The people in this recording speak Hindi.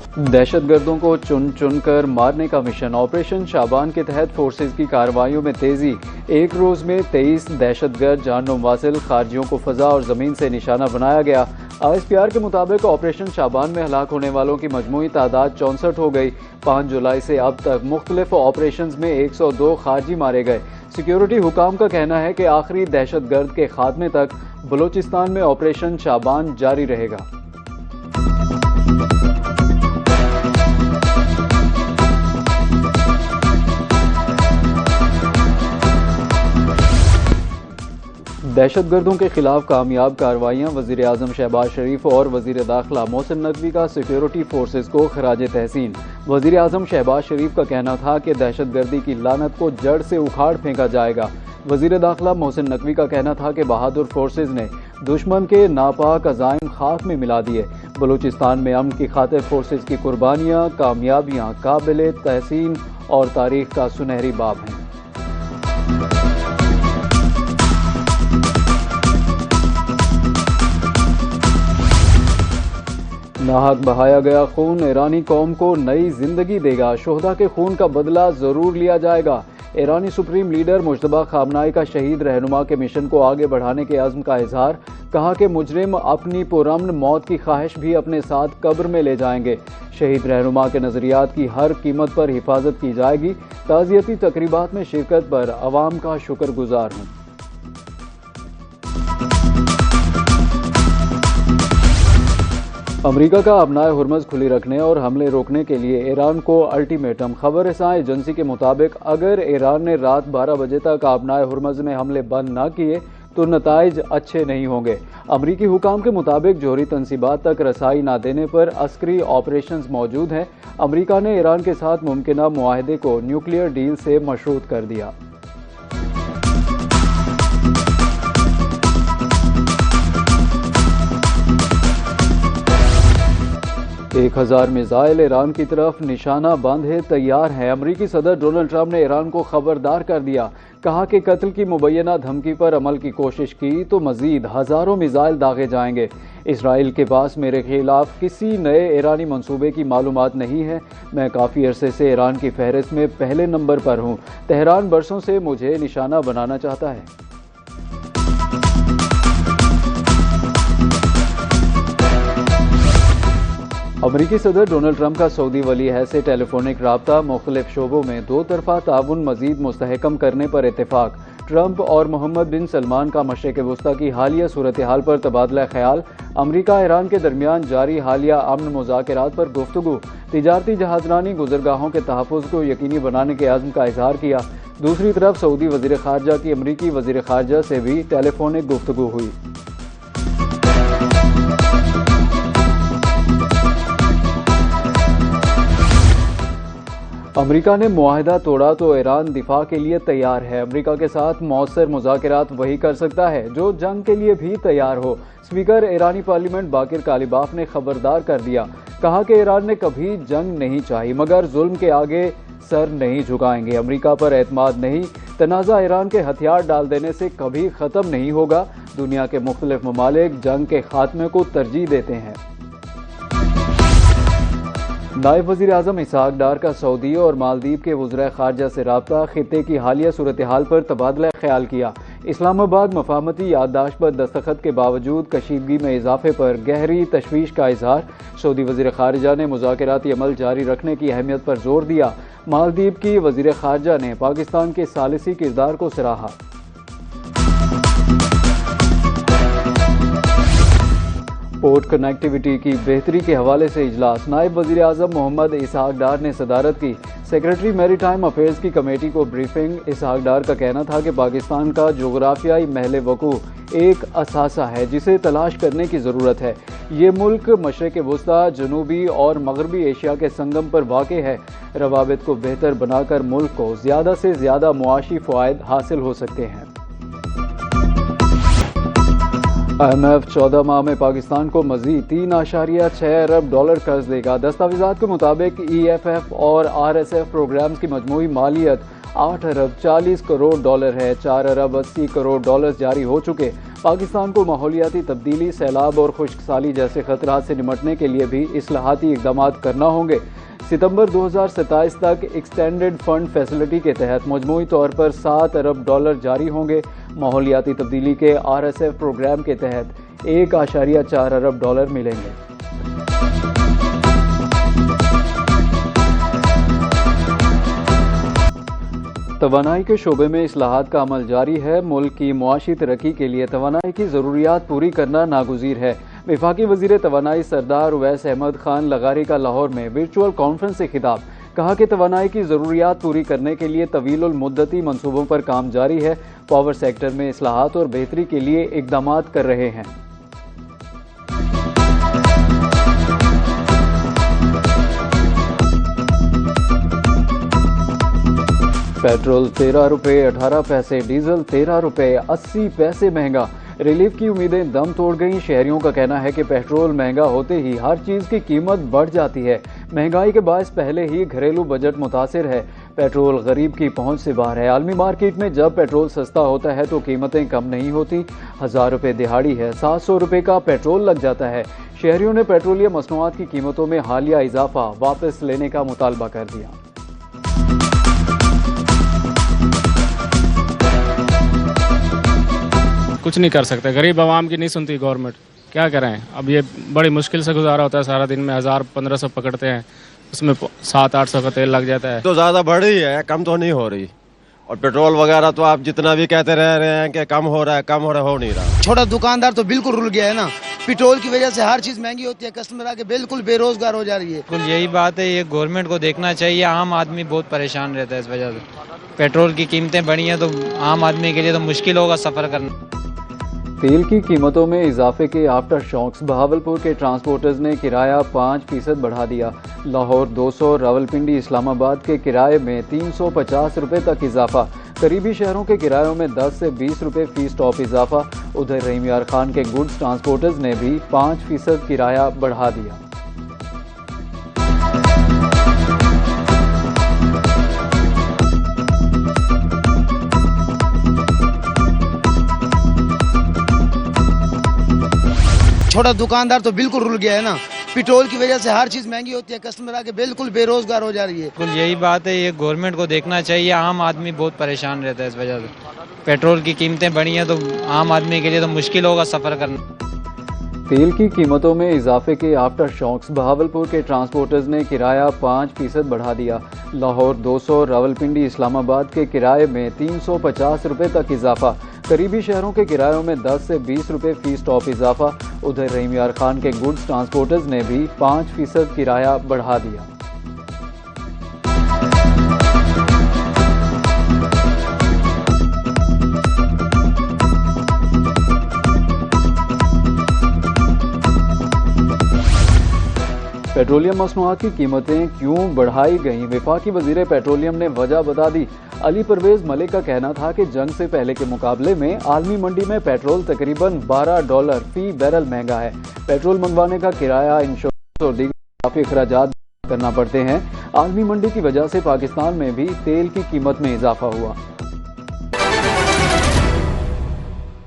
दहशतगर्दों को चुन चुन कर मारने का मिशन ऑपरेशन शाबान के तहत फोर्सेज की कार्रवाइयों में तेजी। एक रोज में 23 दहशतगर्द जान वासिल खारजियों को फजा और जमीन से निशाना बनाया गया। ISPR के मुताबिक ऑपरेशन शाबान में हलाक होने वालों की मजमूई तादाद 64 हो गई। 5 जुलाई से अब तक मुख्तलिफ ऑपरेशन में 102 खारजी मारे गए। सिक्योरिटी हुकाम का कहना है कि आखिरी दहशतगर्द के खात्मे तक बलोचिस्तान में ऑपरेशन शाबान जारी रहेगा। दहशतगर्दों के खिलाफ कामयाब कार्रवाइयां। वजीर आजम शहबाज शरीफ और वजीर दाखिला मोहसिन नकवी का सिक्योरिटी फोर्सेज को खराज तहसीन। वजीर आजम शहबाज शरीफ का कहना था कि दहशतगर्दी की लानत को जड़ से उखाड़ फेंका जाएगा। वजीर दाखिला मोहसिन नकवी का कहना था कि बहादुर फोर्सेज ने दुश्मन के नापाक अज़ाइम खाक में मिला दिए। बलूचिस्तान में अमन की खातिर फोर्सेज की कुर्बानियाँ कामयाबियाँ काबिल तहसीन और तारीख का सुनहरी बाब हैं। नाहक बहाया गया खून ईरानी कौम को नई जिंदगी देगा। शोहदा के खून का बदला जरूर लिया जाएगा। ईरानी सुप्रीम लीडर मुश्तबा खामनाई का शहीद रहनुमा के मिशन को आगे बढ़ाने के अज़्म का इजहार। कहा कि मुजरिम अपनी पुरअमन मौत की ख्वाहिश भी अपने साथ कब्र में ले जाएंगे। शहीद रहनुमा के नजरियात की हर कीमत पर हिफाजत की जाएगी। ताज़ियती तकरीबात में शिरकत पर अवाम का शुक्रगुजार हूँ। अमरीका का अपनाए हुर्मज़ खुली रखने और हमले रोकने के लिए ईरान को अल्टीमेटम। खबर रसां एजेंसी के मुताबिक अगर ईरान ने रात 12 बजे तक अपनाए हुर्मज़ में हमले बंद न किए तो नताइज अच्छे नहीं होंगे। अमरीकी हुकाम के मुताबिक जोहरी तनसीबात तक रसाई न देने पर अस्करी ऑपरेशंस मौजूद हैं। अमरीका ने ईरान के साथ मुमकिना मुआहदे को न्यूक्लियर डील से मशरूत कर दिया। एक 1000 मिसाइल ईरान की तरफ निशाना बांधे तैयार हैं। अमरीकी सदर डोनाल्ड ट्रंप ने ईरान को खबरदार कर दिया। कहा कि कत्ल की मुबैना धमकी पर अमल की कोशिश की तो मजीद हजारों मिसाइल दागे जाएंगे। इसराइल के पास मेरे खिलाफ किसी नए ईरानी मंसूबे की मालूमात नहीं है। मैं काफ़ी अरसे से ईरान की फहरिस्त में पहले नंबर पर हूँ। तेहरान बरसों से मुझे निशाना बनाना चाहता है। अमरीकी सदर डोनाल्ड ट्रंप का सऊदी वली अहद से टेलीफोनिक राब्ता। मुख्तलिफ शोबों में दो तरफा ताउन मजीद मुस्तहकम करने पर इत्तेफाक। ट्रंप और मोहम्मद बिन सलमान का मशरिक़ वस्ता की हालिया सूरत हाल पर तबादला ख्याल। अमरीका ईरान के दरमियान जारी हालिया अमन मुज़ाकरात पर गुफ्तगू। तिजारती जहाजरानी गुज़रगाहों के तहफ़्फ़ुज़ को यकीनी बनाने के अज़्म का इजहार किया। दूसरी तरफ सऊदी वज़ीर ख़ारजा की अमरीकी वज़ीर ख़ारजा से भी टेलीफोनिक गुफ्तगू हुई। अमरीका ने मुआहदा तोड़ा तो ईरान दिफा के लिए तैयार है। अमरीका के साथ मौसर मुज़ाकरात वही कर सकता है जो जंग के लिए भी तैयार हो। स्पीकर ईरानी पार्लियामेंट बाकिर कालिबाफ ने खबरदार कर दिया। कहा कि ईरान ने कभी जंग नहीं चाही मगर जुल्म के आगे सर नहीं झुकाएंगे। अमरीका पर एतमाद नहीं। तनाज़ा ईरान के हथियार डाल देने से कभी ख़त्म नहीं होगा। दुनिया के मुख्तलिफ ममालिक जंग के खात्मे को तरजीह देते हैं। नायब वज़ीर आज़म इसहाक डार का सऊदी और मालदीव के वज़राए ख़ारजा से राब्ता। खित्ते की हालिया सूरत हाल पर तबादला ख्याल किया। इस्लामाबाद मफाहमती याददाश्त पर दस्तखत के बावजूद कशीदगी में इजाफे पर गहरी तशवीश का इजहार। सऊदी वज़ीर ख़ारजा ने मुज़ाकराती अमल जारी रखने की अहमियत पर जोर दिया। मालदीव की वज़ीर ख़ारजा ने पाकिस्तान के सालिसी किरदार को सराहा। पोर्ट कनेक्टिविटी की बेहतरी के हवाले से इजलास। नायब वज़ीर आज़म मोहम्मद इसहाक डार ने सदारत की। सेक्रेटरी मैरीटाइम अफेयर्स की कमेटी को ब्रीफिंग। इसहाक डार का कहना था कि पाकिस्तान का जोग्राफियाई महल वकू एक असासा है जिसे तलाश करने की ज़रूरत है। ये मुल्क मशरिक़ वस्ता, जनूबी और मगरबी एशिया के संगम पर वाक़े है। रवाबित को बेहतर बनाकर मुल्क को ज़्यादा से ज़्यादा मुआशी फ़वाइद हासिल हो सकते हैं। IMF 14 माह में पाकिस्तान को मज़ीद $3.6 अरब कर्ज देगा। दस्तावेज़ात के मुताबिक EFF और RSF प्रोग्राम्स की मजमूई मालियत $8 अरब 40 करोड़ है। $4 अरब 80 करोड़ जारी हो चुके। पाकिस्तान को माहौलियाती तब्दीली, सैलाब और खुश्क साली जैसे खतरात से निपटने के लिए भी इस्लाहाती इक़दाम करना होंगे। सितंबर 2027 तक एक्सटेंडेड फंड फैसिलिटी के तहत मजमूई तौर पर $7 अरब जारी होंगे। माहौलियाती तब्दीली के RSF प्रोग्राम के तहत $1.4 अरब मिलेंगे। तवानाई के शोबे में इस्लाहात का अमल जारी है। मुल्क की मुआशी तरक्की के लिए तवानाई की ज़रूरियात पूरी करना नागुज़ीर है। वफाकी वज़ीर तवानाई सरदार उवैस अहमद खान लगारी का लाहौर में वर्चुअल कॉन्फ्रेंस से खिताब। कहा कि तवानाई की ज़रूरियात पूरी करने के लिए तवील मुद्दती मनसूबों पर काम जारी है। पावर सेक्टर में इस्लाहात और बेहतरी के लिए इक़दाम कर रहे हैं। पेट्रोल 13 रुपये 18 पैसे, डीजल 13 रुपये 80 पैसे महंगा। रिलीफ की उम्मीदें दम तोड़ गईं। शहरियों का कहना है कि पेट्रोल महंगा होते ही हर चीज़ की कीमत बढ़ जाती है। महंगाई के बायस पहले ही घरेलू बजट मुतासिर है। पेट्रोल गरीब की पहुंच से बाहर है। आलमी मार्केट में जब पेट्रोल सस्ता होता है तो कीमतें कम नहीं होती। 1000 रुपये दिहाड़ी है, 700 रुपये का पेट्रोल लग जाता है। शहरियों ने पेट्रोलियम मसनूआत की कीमतों में हालिया इजाफा वापस लेने का मुतालबा कर दिया। कुछ नहीं कर सकते, गरीब आवाम की नहीं सुनती गवर्नमेंट, क्या करें। अब ये बड़ी मुश्किल से गुजारा होता है। सारा दिन में 1000-1500 पकड़ते हैं, उसमें 700-800 का तेल लग जाता है। तो ज़्यादा बढ़ रही है, कम तो नहीं हो रही। और पेट्रोल वगैरह तो आप जितना भी कहते रह रहे हैं कि कम हो रहा है, कम हो रहा है, हो नहीं रहा। छोटा दुकानदार तो बिल्कुल रुल गया है ना। पेट्रोल की वजह से हर चीज़ महंगी होती है, कस्टमर आके बिल्कुल बेरोजगार हो जा रही है। बिल्कुल यही बात है, ये गवर्नमेंट को देखना चाहिए। आम आदमी बहुत परेशान रहता है इस वजह से। पेट्रोल की कीमतें बढ़ी हैं तो आम आदमी के लिए तो मुश्किल होगा सफ़र करना। तेल की कीमतों में इजाफे के आफ्टर शॉक्स। बहावलपुर के ट्रांसपोर्टर्स ने किराया 5% बढ़ा दिया। लाहौर 200, रावलपिंडी, इस्लामाबाद के किराए में 350 रुपये तक इजाफा। करीबी शहरों के किरायों में 10 से 20 रुपये फी स्टॉप इजाफा। उधर रहीम यार खान के गुड्स ट्रांसपोर्टर्स ने भी 5% किराया बढ़ा दिया। छोटा दुकानदार तो बिल्कुल रुल गया है ना। पेट्रोल की वजह से हर चीज़ महंगी होती है, कस्टमर आके बिल्कुल बेरोजगार हो जा रही है। बिल्कुल यही बात है, ये गवर्नमेंट को देखना चाहिए। आम आदमी बहुत परेशान रहता है इस वजह से। पेट्रोल की कीमतें बढ़ी हैं तो आम आदमी के लिए तो मुश्किल होगा सफ़र करना। तेल की कीमतों में इजाफे के आफ्टर शॉक्स। बहावलपुर के ट्रांसपोर्टर्स ने किराया 5% बढ़ा दिया। लाहौर 200, रावलपिंडी, इस्लामाबाद के किराए में 350 रुपये तक इजाफा। करीबी शहरों के किरायों में 10 से 20 रुपये फी स्टॉप इजाफा। उधर रहीम यार खान के गुड्स ट्रांसपोर्टर्स ने भी 5% किराया बढ़ा दिया। पेट्रोलियम मसनूआत की कीमतें क्यों बढ़ाई गईं? वफाकी वज़ीर पेट्रोलियम ने वजह बता दी। अली परवेज मलिक का कहना था कि जंग से पहले के मुकाबले में आलमी मंडी में पेट्रोल तकरीबन $12 फी बैरल महंगा है। पेट्रोल मंगवाने का किराया, इंश्योरेंस और दीगर काफ़ी अखराजात करना पड़ते हैं। आलमी मंडी की वजह से पाकिस्तान में भी तेल की कीमत में इजाफा हुआ।